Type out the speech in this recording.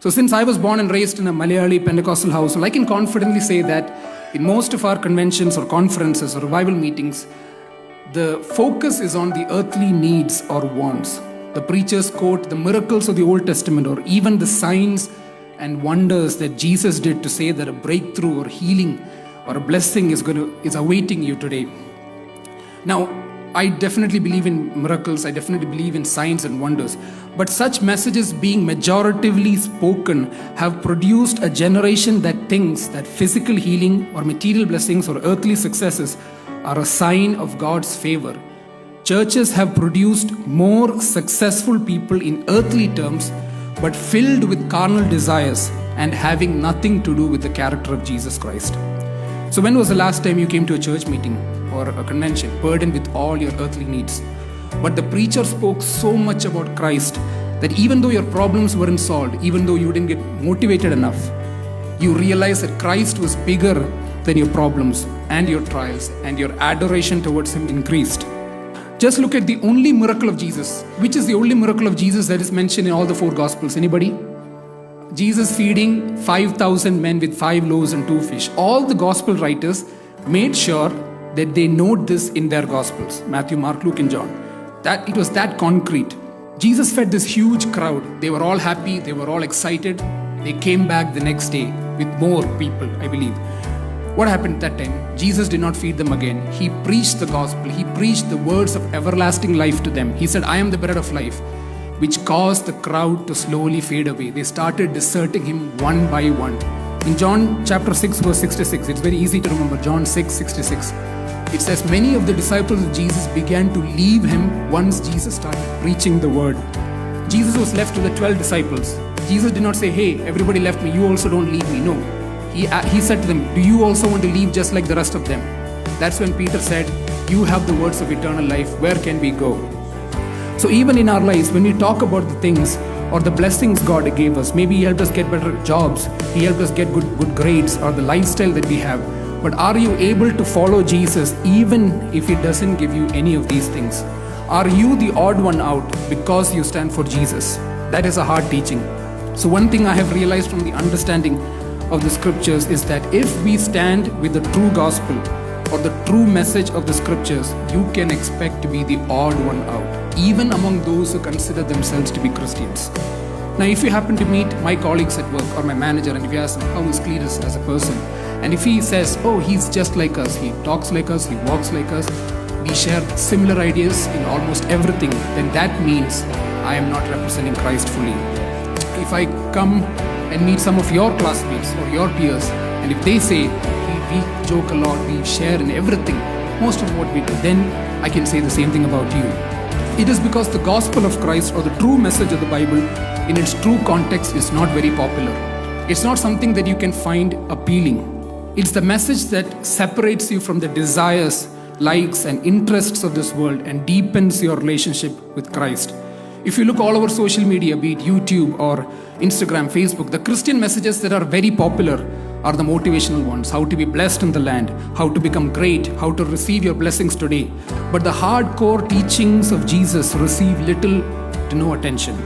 So since I was born and raised in a Malayali Pentecostal household, I can confidently say that in most of our conventions or conferences or revival meetings, the focus is on the earthly needs or wants. The preachers quote the miracles of the Old Testament or even the signs and wonders that Jesus did to say that a breakthrough or healing or a blessing is awaiting you today. Now, I definitely believe in miracles, I definitely believe in signs and wonders, but such messages being majoritively spoken have produced a generation that thinks that physical healing or material blessings or earthly successes are a sign of God's favor. Churches have produced more successful people in earthly terms, but filled with carnal desires and having nothing to do with the character of Jesus Christ. So when was the last time you came to a church meeting or a convention burdened with all your earthly needs? But the preacher spoke so much about Christ that even though your problems weren't solved, even though you didn't get motivated enough, you realized that Christ was bigger than your problems and your trials, and your adoration towards Him increased. Just look at the only miracle of Jesus. Which is the only miracle of Jesus that is mentioned in all the 4 Gospels? Anybody? Jesus feeding 5,000 men with 5 loaves and 2 fish. All the Gospel writers made sure that they note this in their Gospels. Matthew, Mark, Luke and John. That it was that concrete. Jesus fed this huge crowd. They were all happy. They were all excited. They came back the next day with more people, I believe. What happened at that time? Jesus did not feed them again. He preached the gospel. He preached the words of everlasting life to them. He said, I am the bread of life, which caused the crowd to slowly fade away. They started deserting Him one by one. In John chapter 6 verse 66, it's very easy to remember, John 6:66. It says, many of the disciples of Jesus began to leave Him once Jesus started preaching the word. Jesus was left with the 12 disciples. Jesus did not say, hey, everybody left me, you also don't leave me. No. He said to them, do you also want to leave just like the rest of them? That's when Peter said, you have the words of eternal life, where can we go? So even in our lives, when we talk about the things or the blessings God gave us, maybe He helped us get better jobs, He helped us get good grades or the lifestyle that we have. But are you able to follow Jesus even if He doesn't give you any of these things? Are you the odd one out because you stand for Jesus? That is a hard teaching. So one thing I have realized from the understanding of the scriptures is that if we stand with the true gospel or the true message of the scriptures, you can expect to be the odd one out, even among those who consider themselves to be Christians. Now, if you happen to meet my colleagues at work or my manager, and if you ask him how is Cletus as a person, and if he says, oh, he's just like us, he talks like us, he walks like us, we share similar ideas in almost everything, then that means I am not representing Christ fully. If I come and meet some of your classmates or your peers, and if they say, we joke a lot, we share in everything, most of what we do, then I can say the same thing about you. It is because the gospel of Christ or the true message of the Bible in its true context is not very popular. It's not something that you can find appealing. It's the message that separates you from the desires, likes and interests of this world and deepens your relationship with Christ. If you look all over social media, be it YouTube or Instagram, Facebook, the Christian messages that are very popular are the motivational ones. How to be blessed in the land, how to become great, how to receive your blessings today. But the hardcore teachings of Jesus receive little to no attention.